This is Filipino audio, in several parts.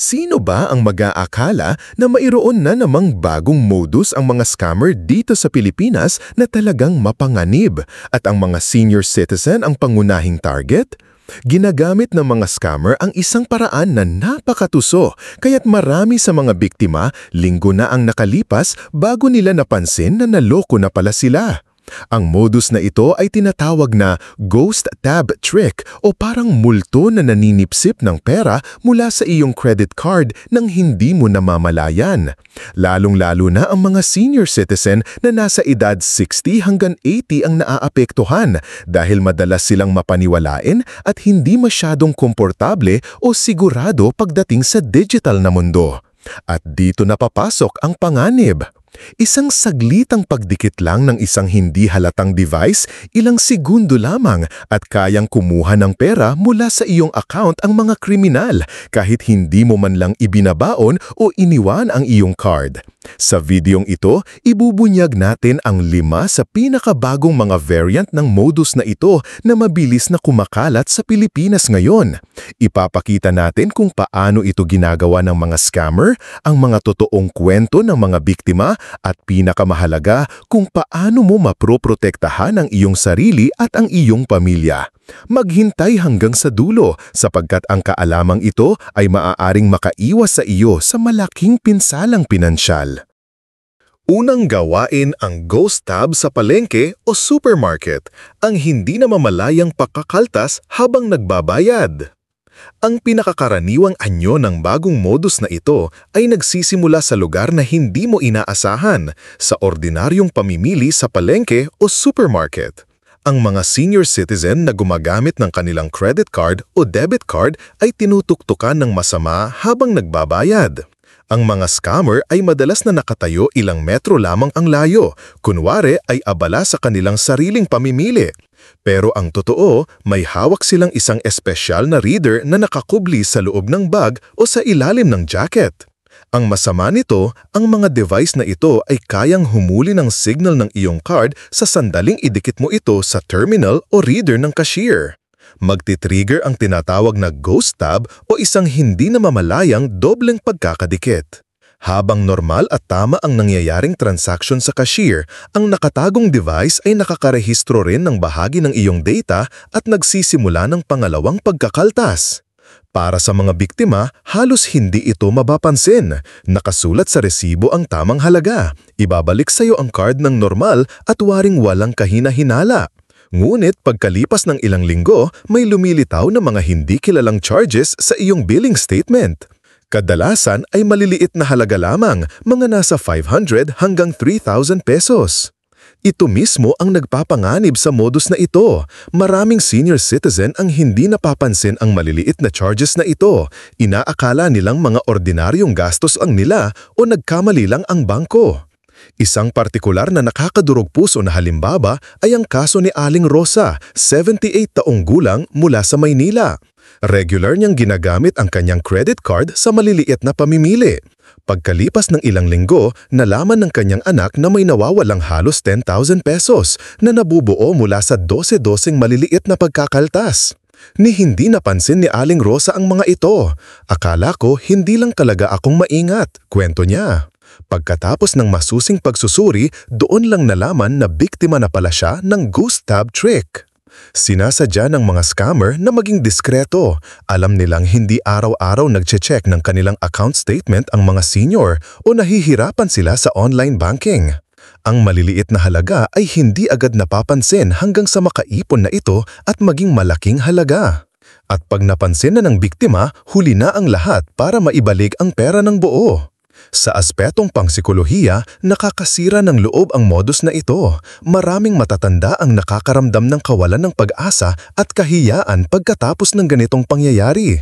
Sino ba ang mag-aakala na mayroon na namang bagong modus ang mga scammer dito sa Pilipinas na talagang mapanganib at ang mga senior citizen ang pangunahing target? Ginagamit ng mga scammer ang isang paraan na napakatuso kaya't marami sa mga biktima linggo na ang nakalipas bago nila napansin na naloko na pala sila. Ang modus na ito ay tinatawag na ghost tab trick o parang multo na naninipsip ng pera mula sa iyong credit card nang hindi mo namamalayan. Lalong-lalo na ang mga senior citizen na nasa edad 60 hanggang 80 ang naaapektuhan dahil madalas silang mapaniwalain at hindi masyadong komportable o sigurado pagdating sa digital na mundo. At dito napapasok ang panganib. Isang saglitang pagdikit lang ng isang hindi halatang device, ilang segundo lamang at kayang kumuha ng pera mula sa iyong account ang mga kriminal kahit hindi mo man lang ibinabaon o iniwan ang iyong card. Sa videong ito, ibubunyag natin ang 5 sa pinakabagong mga variant ng modus na ito na mabilis na kumakalat sa Pilipinas ngayon. Ipapakita natin kung paano ito ginagawa ng mga scammer, ang mga totoong kwento ng mga biktima, at pinakamahalaga kung paano mo maproprotektahan ang iyong sarili at ang iyong pamilya. Maghintay hanggang sa dulo sapagkat ang kaalamang ito ay maaaring makaiwas sa iyo sa malaking pinsalang pinansyal. Unang gawain ang ghost tab sa palengke o supermarket, ang hindi namamalayang pagkakaltas habang nagbabayad. Ang pinakakaraniwang anyo ng bagong modus na ito ay nagsisimula sa lugar na hindi mo inaasahan, sa ordinaryong pamimili sa palengke o supermarket. Ang mga senior citizen na gumagamit ng kanilang credit card o debit card ay tinutuktukan ng masama habang nagbabayad. Ang mga scammer ay madalas na nakatayo ilang metro lamang ang layo, kunwari ay abala sa kanilang sariling pamimili. Pero ang totoo, may hawak silang isang espesyal na reader na nakakubli sa loob ng bag o sa ilalim ng jacket. Ang masama nito, ang mga device na ito ay kayang humuli ng signal ng iyong card sa sandaling idikit mo ito sa terminal o reader ng cashier. Magti-trigger ang tinatawag na ghost tab o isang hindi namamalayang dobleng pagkakadikit. Habang normal at tama ang nangyayaring transaction sa cashier, ang nakatagong device ay nakakarehistro rin ng bahagi ng iyong data at nagsisimula ng pangalawang pagkakaltas. Para sa mga biktima, halos hindi ito mapapansin. Nakasulat sa resibo ang tamang halaga. Ibabalik sa iyo ang card ng normal at waring walang kahina-hinala. Ngunit pagkalipas ng ilang linggo, may lumilitaw na mga hindi kilalang charges sa iyong billing statement. Kadalasan ay maliliit na halaga lamang, mga nasa 500 hanggang 3,000 pesos. Ito mismo ang nagpapanganib sa modus na ito. Maraming senior citizen ang hindi napapansin ang maliliit na charges na ito. Inaakala nilang mga ordinaryong gastos ang nila o nagkamali lang ang bangko. Isang partikular na nakakadurog puso na halimbawa ay ang kaso ni Aling Rosa, 78 taong gulang mula sa Maynila. Regular niyang ginagamit ang kanyang credit card sa maliliit na pamimili. Pagkalipas ng ilang linggo, nalaman ng kanyang anak na may nawawalang halos 10,000 pesos na nabubuo mula sa 12-12 maliliit na pagkakaltas. Ni hindi napansin ni Aling Rosa ang mga ito. Akala ko hindi lang talaga akong maingat, kwento niya. Pagkatapos ng masusing pagsusuri, doon lang nalaman na biktima na pala siya ng ghost tab trick. Sinasadya ng mga scammer na maging diskreto. Alam nilang hindi araw-araw nagche-check ng kanilang account statement ang mga senior o nahihirapan sila sa online banking. Ang maliliit na halaga ay hindi agad napapansin hanggang sa makaipon na ito at maging malaking halaga. At pag napansin na ng biktima, huli na ang lahat para maibalik ang pera ng buo. Sa aspetong pangsikolohiya, nakakasira ng loob ang modus na ito. Maraming matatanda ang nakakaramdam ng kawalan ng pag-asa at kahiyaan pagkatapos ng ganitong pangyayari.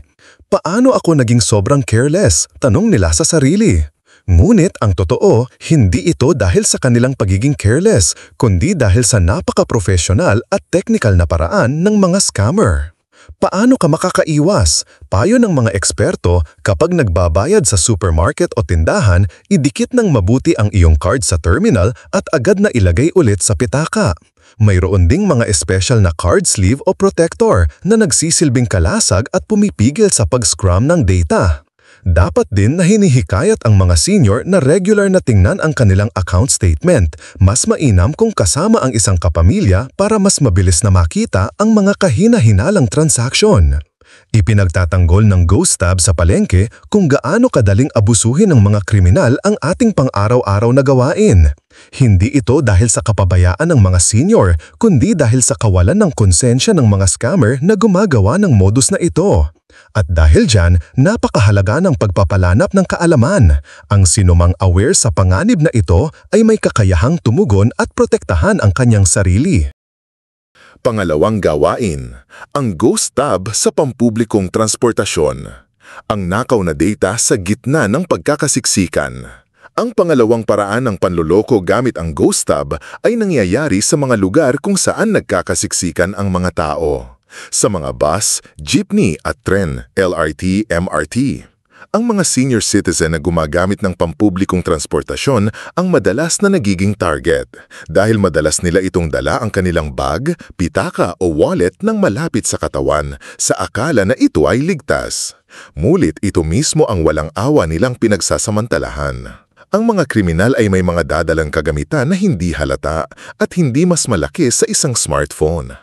Paano ako naging sobrang careless? Tanong nila sa sarili. Ngunit ang totoo, hindi ito dahil sa kanilang pagiging careless, kundi dahil sa napaka-professional at technical na paraan ng mga scammer. Paano ka makakaiwas? Payo ng mga eksperto, kapag nagbabayad sa supermarket o tindahan, idikit ng mabuti ang iyong card sa terminal at agad na ilagay ulit sa pitaka. Mayroon ding mga espesyal na card sleeve o protector na nagsisilbing kalasag at pumipigil sa pag-scrum ng data. Dapat din na hinihikayat ang mga senior na regular na tingnan ang kanilang account statement. Mas mainam kung kasama ang isang kapamilya para mas mabilis na makita ang mga kahina-hinalang transaksyon. Ipinagtatanggol ng Ghost Tab sa palengke kung gaano kadaling abusuhin ng mga kriminal ang ating pang-araw-araw na gawain. Hindi ito dahil sa kapabayaan ng mga senior, kundi dahil sa kawalan ng konsensya ng mga scammer na gumagawa ng modus na ito. At dahil dyan, napakahalaga ng pagpapalanap ng kaalaman. Ang sinumang aware sa panganib na ito ay may kakayahang tumugon at protektahan ang kanyang sarili. Pangalawang gawain, ang Ghost Tab sa pampublikong transportasyon. Ang nakaw na data sa gitna ng pagkakasiksikan. Ang pangalawang paraan ng panloloko gamit ang Ghost Tab ay nangyayari sa mga lugar kung saan nagkakasiksikan ang mga tao. Sa mga bus, jeepney at tren, LRT, MRT. Ang mga senior citizen na gumagamit ng pampublikong transportasyon ang madalas na nagiging target dahil madalas nila itong dala ang kanilang bag, pitaka o wallet nang malapit sa katawan sa akala na ito ay ligtas. Ngunit ito mismo ang walang awa nilang pinagsasamantalahan. Ang mga kriminal ay may mga dadalang kagamitan na hindi halata at hindi mas malaki sa isang smartphone.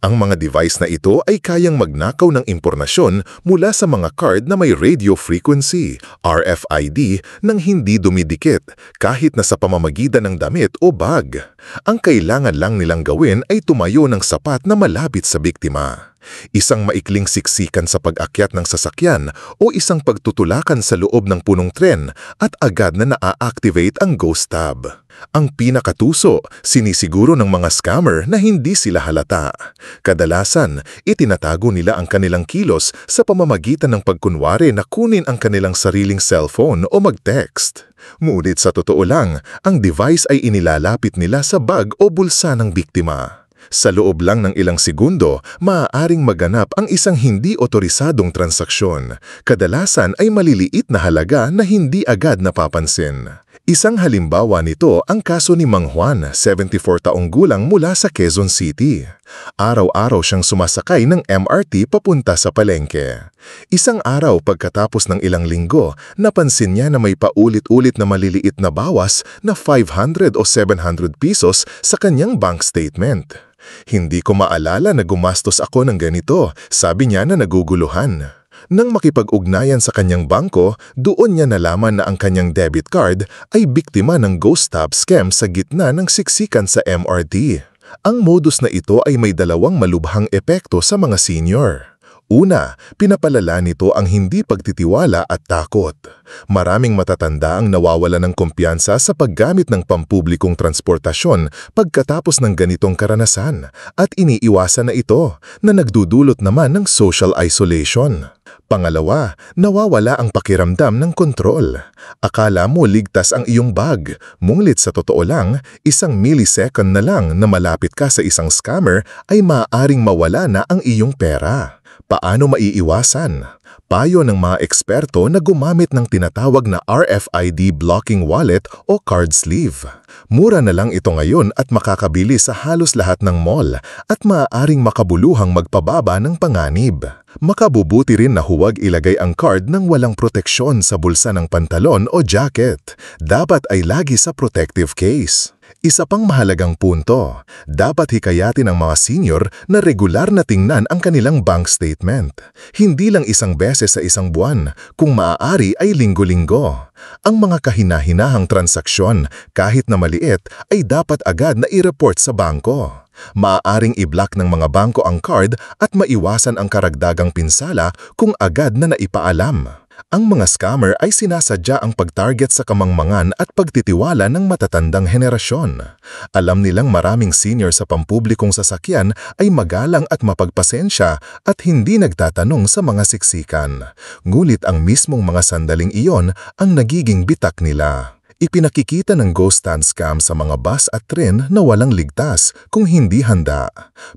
Ang mga device na ito ay kayang magnakaw ng impormasyon mula sa mga card na may radio frequency, RFID, nang hindi dumidikit kahit na sa pamamagitan ng damit o bag. Ang kailangan lang nilang gawin ay tumayo ng sapat na malapit sa biktima. Isang maikling siksikan sa pag-akyat ng sasakyan o isang pagtutulakan sa loob ng punong tren at agad na naa-activate ang Ghost Tab. Ang pinakatuso, sinisiguro ng mga scammer na hindi sila halata. Kadalasan, itinatago nila ang kanilang kilos sa pamamagitan ng pagkunwari na kunin ang kanilang sariling cellphone o mag-text. Ngunit sa totoo lang, ang device ay inilalapit nila sa bag o bulsa ng biktima. Sa loob lang ng ilang segundo, maaaring maganap ang isang hindi otorisadong transaksyon. Kadalasan ay maliliit na halaga na hindi agad napapansin. Isang halimbawa nito ang kaso ni Mang Juan, 74 taong gulang mula sa Quezon City. Araw-araw siyang sumasakay ng MRT papunta sa palengke. Isang araw pagkatapos ng ilang linggo, napansin niya na may paulit-ulit na maliliit na bawas na 500 o 700 pesos sa kanyang bank statement. Hindi ko maalala na gumastos ako ng ganito, sabi niya na naguguluhan. Nang makipag-ugnayan sa kanyang bangko, doon niya nalaman na ang kanyang debit card ay biktima ng Ghost Tab scam sa gitna ng siksikan sa MRT. Ang modus na ito ay may dalawang malubhang epekto sa mga senior. Una, pinapalala nito ang hindi pagtitiwala at takot. Maraming matatanda ang nawawala ng kumpiyansa sa paggamit ng pampublikong transportasyon pagkatapos ng ganitong karanasan at iniiwasan na ito na nagdudulot naman ng social isolation. Pangalawa, nawawala ang pakiramdam ng kontrol. Akala mo ligtas ang iyong bag, ngunit sa totoo lang, isang millisecond na lang na malapit ka sa isang scammer ay maaaring mawala na ang iyong pera. Paano maiiwasan? Payo ng mga eksperto na gumamit ng tinatawag na RFID blocking wallet o card sleeve. Mura na lang ito ngayon at makakabili sa halos lahat ng mall at maaaring makabuluhang magpababa ng panganib. Makabubuti rin na huwag ilagay ang card ng walang proteksyon sa bulsa ng pantalon o jacket. Dapat ay lagi sa protective case. Isa pang mahalagang punto, dapat hikayatin ang mga senior na regular na tingnan ang kanilang bank statement. Hindi lang isang beses sa isang buwan, kung maaari ay linggo-linggo. Ang mga kahina-hinahang transaksyon, kahit na maliit, ay dapat agad na i-report sa bangko. Maaaring i-block ng mga bangko ang card at maiwasan ang karagdagang pinsala kung agad na naipaalam. Ang mga scammer ay sinasadya ang pag-target sa kamangmangan at pagtitiwala ng matatandang henerasyon. Alam nilang maraming senior sa pampublikong sasakyan ay magalang at mapagpasensya at hindi nagtatanong sa mga siksikan. Ngunit ang mismong mga sandaling iyon ang nagiging bitak nila. Ipinakikita ng ghost stand scam sa mga bus at tren na walang ligtas kung hindi handa.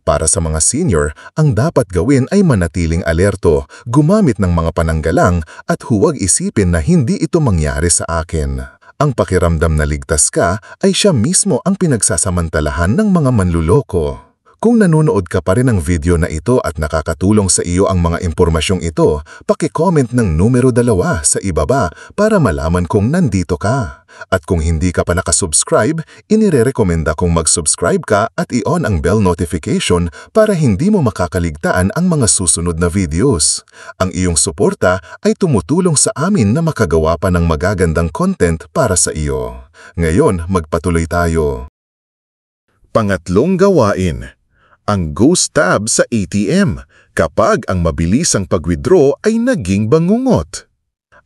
Para sa mga senior, ang dapat gawin ay manatiling alerto, gumamit ng mga pananggalang at huwag isipin na hindi ito mangyari sa akin. Ang pakiramdam na ligtas ka ay siya mismo ang pinagsasamantalahan ng mga manluloko. Kung nanonood ka pa rin ng video na ito at nakakatulong sa iyo ang mga impormasyong ito, paki-comment ng numero 2 sa ibaba para malaman kung nandito ka. At kung hindi ka pa nakasubscribe, inirerekomenda kong mag-subscribe ka at i-on ang bell notification para hindi mo makakaligtaan ang mga susunod na videos. Ang iyong suporta ay tumutulong sa amin na makagawa pa ng magagandang content para sa iyo. Ngayon, magpatuloy tayo. Pangatlong gawain. Ang Ghost Tab sa ATM kapag ang mabilisang pag-withdraw ay naging bangungot.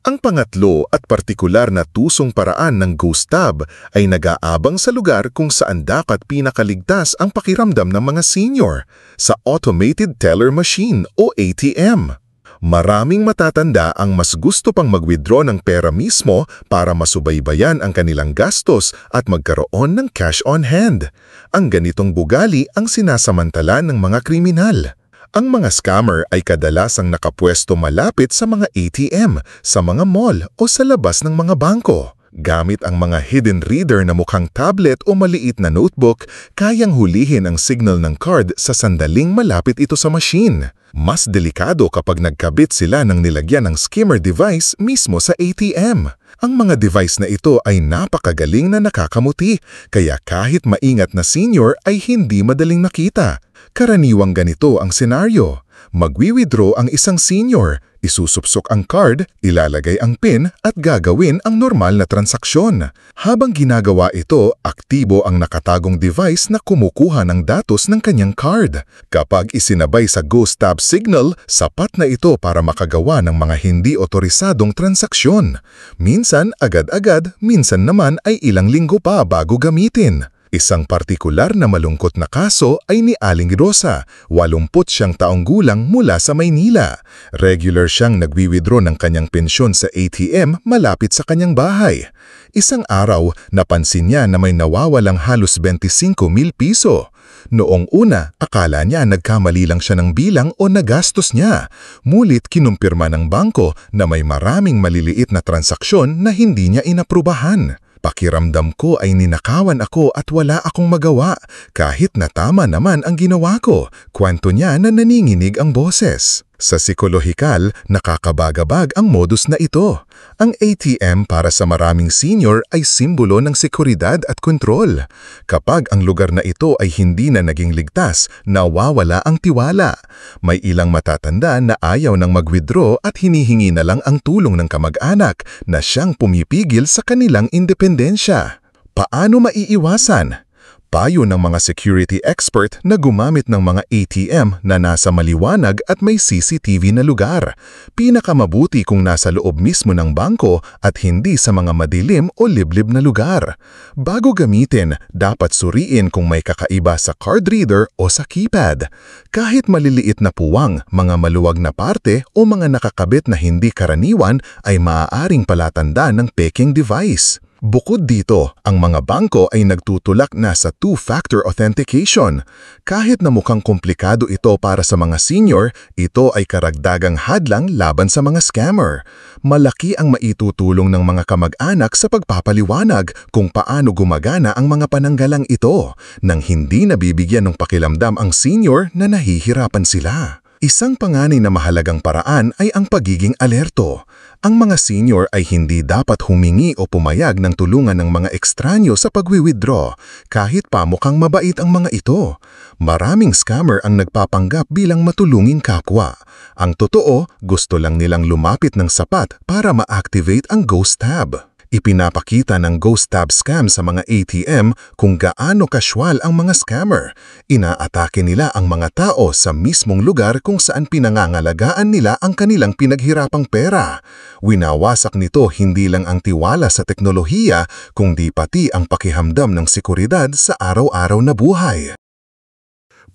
Ang pangatlo at partikular na tusong paraan ng Ghost Tab ay nag-aabang sa lugar kung saan dapat pinakaligtas ang pakiramdam ng mga senior, sa Automated Teller Machine o ATM. Maraming matatanda ang mas gusto pang mag-withdraw ng pera mismo para masubaybayan ang kanilang gastos at magkaroon ng cash on hand. Ang ganitong bugali ang sinasamantala ng mga kriminal. Ang mga scammer ay kadalasang nakapwesto malapit sa mga ATM, sa mga mall o sa labas ng mga bangko. Gamit ang mga hidden reader na mukhang tablet o maliit na notebook, kayang hulihin ang signal ng card sa sandaling malapit ito sa machine. Mas delikado kapag nagkabit sila ng nilagyan ng skimmer device mismo sa ATM. Ang mga device na ito ay napakagaling na nakakamuti, kaya kahit maingat na senior ay hindi madaling makita. Karaniwang ganito ang senaryo. Magwi-withdraw ang isang senior, isusupsok ang card, ilalagay ang PIN at gagawin ang normal na transaksyon. Habang ginagawa ito, aktibo ang nakatagong device na kumukuha ng datos ng kanyang card. Kapag isinabay sa Ghost Tab signal, sapat na ito para makagawa ng mga hindi otorisadong transaksyon. Minsan agad-agad, minsan naman ay ilang linggo pa bago gamitin. Isang partikular na malungkot na kaso ay ni Aling Rosa, 80 taong gulang mula sa Maynila. Regular siyang nagwi-withdraw ng kanyang pensyon sa ATM malapit sa kanyang bahay. Isang araw, napansin niya na may nawawalang halos 25,000 piso. Noong una, akala niya nagkamali lang siya ng bilang o nagastos niya. Mulit kinumpirma ng bangko na may maraming maliliit na transaksyon na hindi niya inaprubahan. Pakiramdam ko ay ninakawan ako at wala akong magawa, kahit na tama naman ang ginawa ko, kwento niya na naninginig ang boses. Sa psikolohikal, nakakabagabag ang modus na ito. Ang ATM para sa maraming senior ay simbolo ng seguridad at kontrol. Kapag ang lugar na ito ay hindi na naging ligtas, nawawala ang tiwala. May ilang matatanda na ayaw nang mag-withdraw at hinihingi na lang ang tulong ng kamag-anak na siyang pumipigil sa kanilang independensya. Paano maiiwasan? Payo ng mga security expert na gumamit ng mga ATM na nasa maliwanag at may CCTV na lugar. Pinakamabuti kung nasa loob mismo ng bangko at hindi sa mga madilim o liblib na lugar. Bago gamitin, dapat suriin kung may kakaiba sa card reader o sa keypad. Kahit maliliit na puwang, mga maluwag na parte o mga nakakabit na hindi karaniwan ay maaaring palatandaan ng peking device. Bukod dito, ang mga bangko ay nagtutulak na sa two-factor authentication. Kahit na mukhang komplikado ito para sa mga senior, ito ay karagdagang hadlang laban sa mga scammer. Malaki ang maitutulong ng mga kamag-anak sa pagpapaliwanag kung paano gumagana ang mga pananggalang ito, nang hindi nabibigyan ng pakiramdam ang senior na nahihirapan sila. Isang panganay na mahalagang paraan ay ang pagiging alerto. Ang mga senior ay hindi dapat humingi o pumayag ng tulungan ng mga ekstranyo sa pagwi-withdraw, kahit pa mukhang mabait ang mga ito. Maraming scammer ang nagpapanggap bilang matulungin kapwa. Ang totoo, gusto lang nilang lumapit ng sapat para ma-activate ang Ghost Tab. Ipinapakita ng Ghost Tab scam sa mga ATM kung gaano kasywal ang mga scammer. Inaatake nila ang mga tao sa mismong lugar kung saan pinangangalagaan nila ang kanilang pinaghirapang pera. Winawasak nito hindi lang ang tiwala sa teknolohiya, kundi pati ang pakihamdam ng seguridad sa araw-araw na buhay.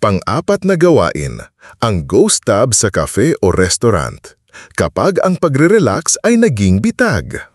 Pang-apat na gawain, ang Ghost Tab sa cafe o restaurant. Kapag ang pagre-relax ay naging bitag.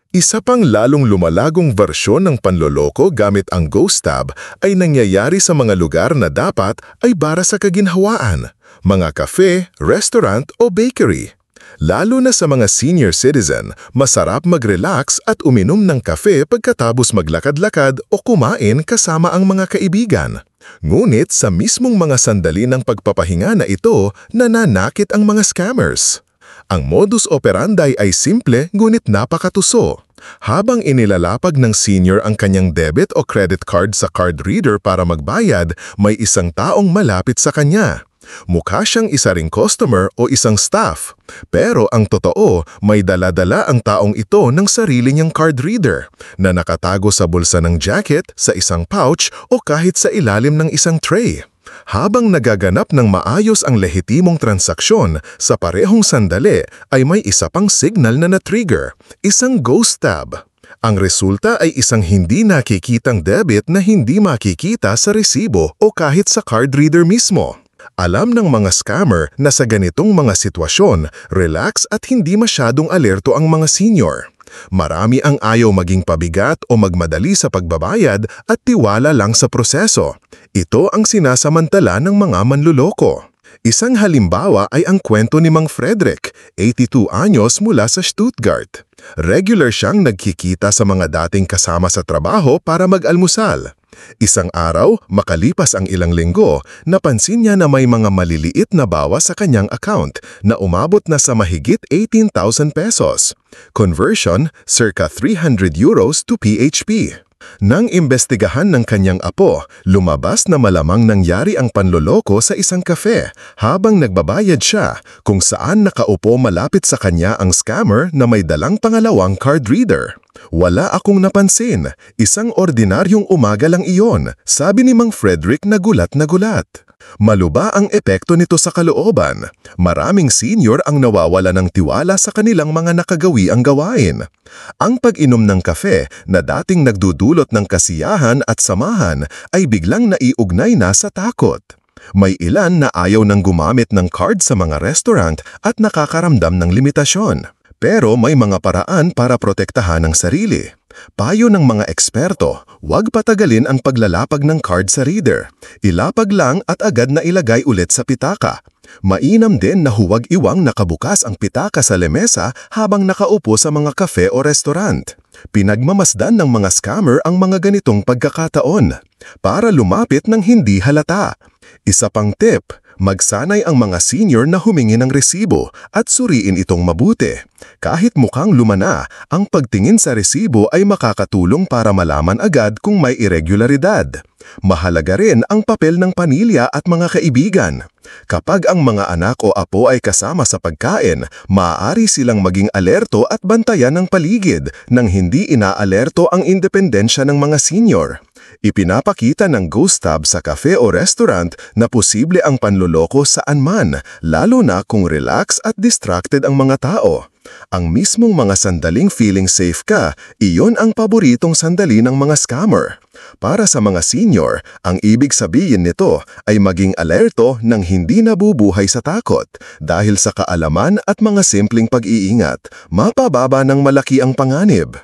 Isa pang lalong lumalagong versyon ng panloloko gamit ang Ghost Tab ay nangyayari sa mga lugar na dapat ay para sa kaginhawaan, mga cafe, restaurant o bakery. Lalo na sa mga senior citizen, masarap mag-relax at uminom ng kafe pagkatapos maglakad-lakad o kumain kasama ang mga kaibigan. Ngunit sa mismong mga sandali ng pagpapahinga na ito, nananakit ang mga scammers. Ang modus operandi ay simple ngunit napakatuso. Habang inilalapag ng senior ang kanyang debit o credit card sa card reader para magbayad, may isang taong malapit sa kanya. Mukha siyang isa ring customer o isang staff. Pero ang totoo, may dala-dala ang taong ito ng sarili niyang card reader na nakatago sa bulsa ng jacket, sa isang pouch o kahit sa ilalim ng isang tray. Habang nagaganap ng maayos ang lehitimong transaksyon, sa parehong sandali ay may isa pang signal na na-trigger, isang ghost tab. Ang resulta ay isang hindi nakikitang debit na hindi makikita sa resibo o kahit sa card reader mismo. Alam ng mga scammer na sa ganitong mga sitwasyon, relax at hindi masyadong alerto ang mga senior. Marami ang ayaw maging pabigat o magmadali sa pagbabayad at tiwala lang sa proseso. Ito ang sinasamantala ng mga manluloko. Isang halimbawa ay ang kwento ni Mang Frederick, 82 anyos mula sa Stuttgart. Regular siyang nagkikita sa mga dating kasama sa trabaho para mag-almusal. Isang araw, makalipas ang ilang linggo, napansin niya na may mga maliliit na bawas sa kanyang account na umabot na sa mahigit 18,000 pesos. Conversion, circa 300 euros to PHP. Nang imbestigahan ng kanyang apo, lumabas na malamang nangyari ang panloloko sa isang kafe habang nagbabayad siya, kung saan nakaupo malapit sa kanya ang scammer na may dalang pangalawang card reader. Wala akong napansin, isang ordinaryong umaga lang iyon, sabi ni Mang Frederick na gulat na gulat. Maluba ang epekto nito sa kalooban. Maraming senior ang nawawala ng tiwala sa kanilang mga nakagawiang gawain. Ang pag-inom ng kafe na dating nagdudulot ng kasiyahan at samahan ay biglang naiugnay na sa takot. May ilan na ayaw nang gumamit ng card sa mga restaurant at nakakaramdam ng limitasyon. Pero may mga paraan para protektahan ang sarili. Payo ng mga eksperto, huwag patagalin ang paglalapag ng card sa reader. Ilapag lang at agad na ilagay ulit sa pitaka. Mainam din na huwag iwang nakabukas ang pitaka sa lemesa habang nakaupo sa mga kafe o restaurant. Pinagmamasdan ng mga scammer ang mga ganitong pagkakataon para lumapit ng hindi halata. Isa pang tip, magsanay ang mga senior na humingi ng resibo at suriin itong mabuti. Kahit mukhang lumana, ang pagtingin sa resibo ay makakatulong para malaman agad kung may irregularidad. Mahalaga rin ang papel ng pamilya at mga kaibigan. Kapag ang mga anak o apo ay kasama sa pagkain, maaari silang maging alerto at bantayan ng paligid nang hindi inaalerto ang independensya ng mga senior. Ipinapakita ng ghost tab sa cafe o restaurant na posible ang panloloko saan man, lalo na kung relax at distracted ang mga tao. Ang mismong mga sandaling feeling safe ka, iyon ang paboritong sandali ng mga scammer. Para sa mga senior, ang ibig sabihin nito ay maging alerto nang hindi nabubuhay sa takot. Dahil sa kaalaman at mga simpleng pag-iingat, mapababa ng malaki ang panganib.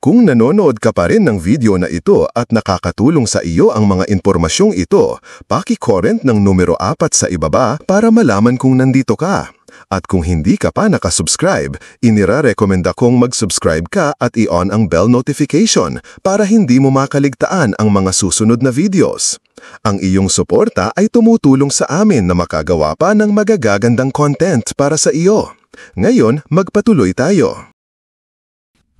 Kung nanonood ka pa rin ng video na ito at nakakatulong sa iyo ang mga impormasyong ito, paki-comment ng numero 4 sa ibaba para malaman kung nandito ka. At kung hindi ka pa nakasubscribe, inirarekomenda kong mag-subscribe ka at i-on ang bell notification para hindi mo makaligtaan ang mga susunod na videos. Ang iyong suporta ay tumutulong sa amin na makagawa pa ng magagagandang content para sa iyo. Ngayon, magpatuloy tayo.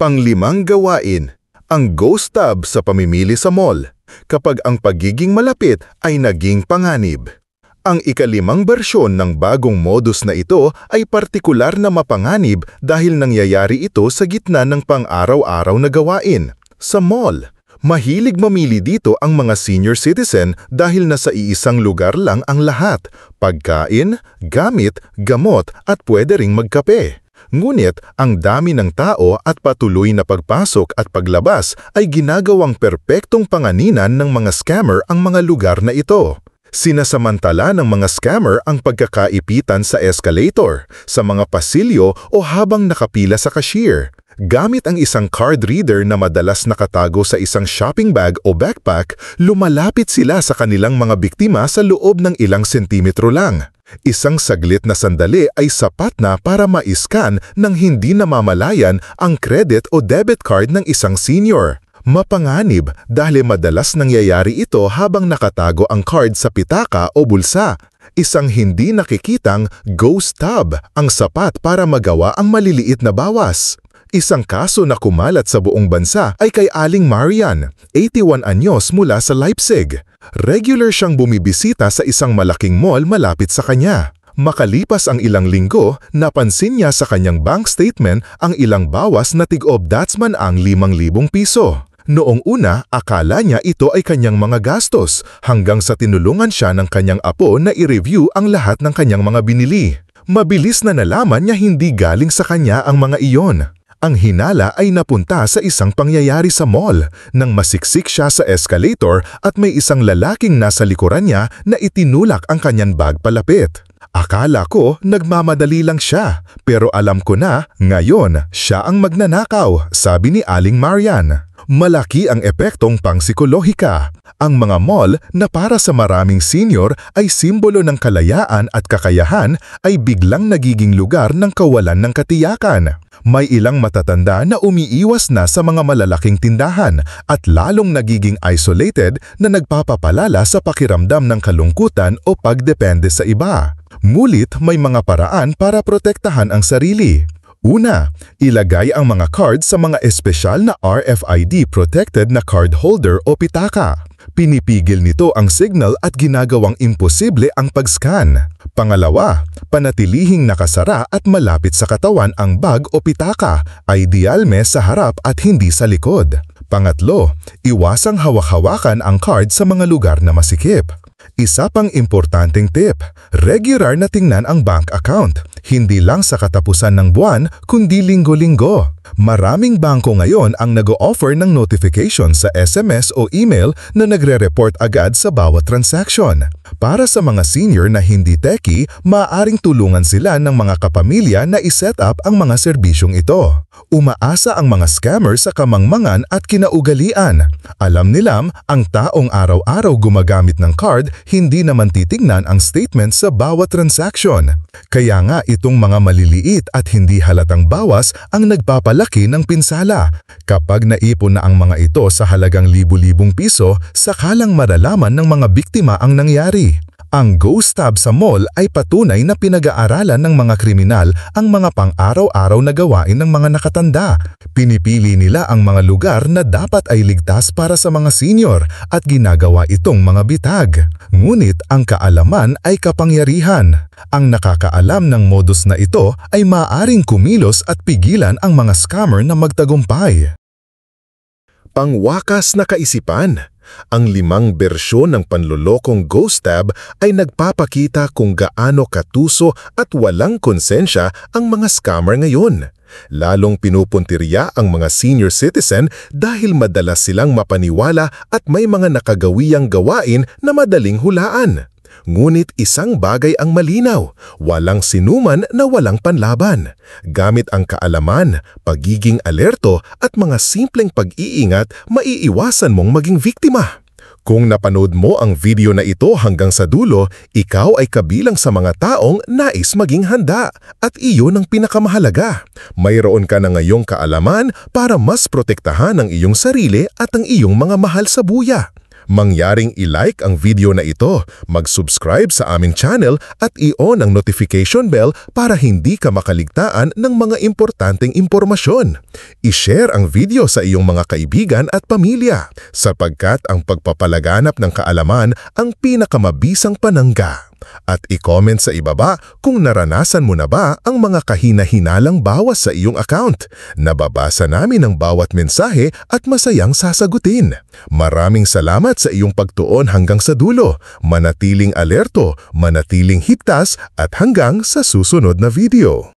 Panglimang gawain, ang ghost tab sa pamimili sa mall, kapag ang pagiging malapit ay naging panganib. Ang ikalimang bersyon ng bagong modus na ito ay partikular na mapanganib dahil nangyayari ito sa gitna ng pang-araw-araw na gawain, sa mall. Mahilig mamili dito ang mga senior citizen dahil nasa iisang lugar lang ang lahat, pagkain, gamit, gamot at pwede ring magkape. Ngunit ang dami ng tao at patuloy na pagpasok at paglabas ay ginagawang perpektong panganinan ng mga scammer ang mga lugar na ito. Sinasamantala ng mga scammer ang pagkakaipitan sa escalator, sa mga pasilyo o habang nakapila sa cashier. Gamit ang isang card reader na madalas nakatago sa isang shopping bag o backpack, lumalapit sila sa kanilang mga biktima sa loob ng ilang sentimetro lang. Isang saglit na sandali ay sapat na para ma-scan ng hindi namamalayan ang credit o debit card ng isang senior. Mapanganib dahil madalas nangyayari ito habang nakatago ang card sa pitaka o bulsa. Isang hindi nakikitang ghost tab ang sapat para magawa ang maliliit na bawas. Isang kaso na kumalat sa buong bansa ay kay Aling Marian, 81 anyos mula sa Leipzig. Regular siyang bumibisita sa isang malaking mall malapit sa kanya. Makalipas ang ilang linggo, napansin niya sa kanyang bank statement ang ilang bawas na tig-obdatsman ang 5,000 piso. Noong una, akala niya ito ay kanyang mga gastos hanggang sa tinulungan siya ng kanyang apo na i-review ang lahat ng kanyang mga binili. Mabilis na nalaman niya hindi galing sa kanya ang mga iyon. Ang hinala ay napunta sa isang pangyayari sa mall nang masiksik siya sa escalator at may isang lalaking nasa likuran niya na itinulak ang kanyang bag palapit. Akala ko nagmamadali lang siya, pero alam ko na ngayon siya ang magnanakaw, sabi ni Aling Marian. Malaki ang epektong pangpsikolohika. Ang mga mall na para sa maraming senior ay simbolo ng kalayaan at kakayahan ay biglang nagiging lugar ng kawalan ng katiyakan. May ilang matatanda na umiiwas na sa mga malalaking tindahan at lalong nagiging isolated na nagpapapalala sa pakiramdam ng kalungkutan o pagdepende sa iba. Ngunit may mga paraan para protektahan ang sarili. Una, ilagay ang mga cards sa mga espesyal na RFID-protected na card holder o pitaka. Pinipigil nito ang signal at ginagawang imposible ang pag-scan. Pangalawa, panatilihing nakasara at malapit sa katawan ang bag o pitaka, idealme sa harap at hindi sa likod. Pangatlo, iwasang hawak-hawakan ang card sa mga lugar na masikip. Isa pang importanteng tip, regular na tingnan ang bank account, hindi lang sa katapusan ng buwan kundi linggo-linggo. Maraming bangko ngayon ang nag-o-offer ng notification sa SMS o email na nagre-report agad sa bawat transaction. Para sa mga senior na hindi techie, maaaring tulungan sila ng mga kapamilya na iset up ang mga serbisyong ito. Umaasa ang mga scammer sa kamangmangan at kinaugalian. Alam nilang ang taong araw-araw gumagamit ng card hindi naman titignan ang statement sa bawat transaction. Kaya nga itong mga maliliit at hindi halatang bawas ang nagpapalaki ng pinsala. Kapag naipon na ang mga ito sa halagang libu-libong piso, sakalang malalaman ng mga biktima ang nangyari. Ang ghost tab sa mall ay patunay na pinag-aaralan ng mga kriminal ang mga pang-araw-araw na gawain ng mga nakatanda. Pinipili nila ang mga lugar na dapat ay ligtas para sa mga senior at ginagawa itong mga bitag. Ngunit ang kaalaman ay kapangyarihan. Ang nakakaalam ng modus na ito ay maaaring kumilos at pigilan ang mga scammer na magtagumpay. Pangwakas na kaisipan. Ang 5 bersyon ng panlolokong ghost tab ay nagpapakita kung gaano katuso at walang konsensya ang mga scammer ngayon. Lalong pinupuntirya ang mga senior citizen dahil madalas silang mapaniwala at may mga nakagawiyang gawain na madaling hulaan. Ngunit isang bagay ang malinaw, walang sinuman na walang panlaban. Gamit ang kaalaman, pagiging alerto at mga simpleng pag-iingat, maiiwasan mong maging biktima. Kung napanood mo ang video na ito hanggang sa dulo, ikaw ay kabilang sa mga taong nais maging handa at iyon ang pinakamahalaga. Mayroon ka na ngayong kaalaman para mas protektahan ang iyong sarili at ang iyong mga mahal sa buya. Mangyaring i-like ang video na ito, mag-subscribe sa aming channel at i-on ang notification bell para hindi ka makaligtaan ng mga importanteng impormasyon. I-share ang video sa iyong mga kaibigan at pamilya sapagkat ang pagpapalaganap ng kaalaman ang pinakamabisang panangga. At i-comment sa ibaba kung naranasan mo na ba ang mga kahina-hinalang bawas sa iyong account. Nababasa namin ang bawat mensahe at masayang sasagutin. Maraming salamat sa iyong pagtuon hanggang sa dulo. Manatiling alerto, manatiling higtas at hanggang sa susunod na video.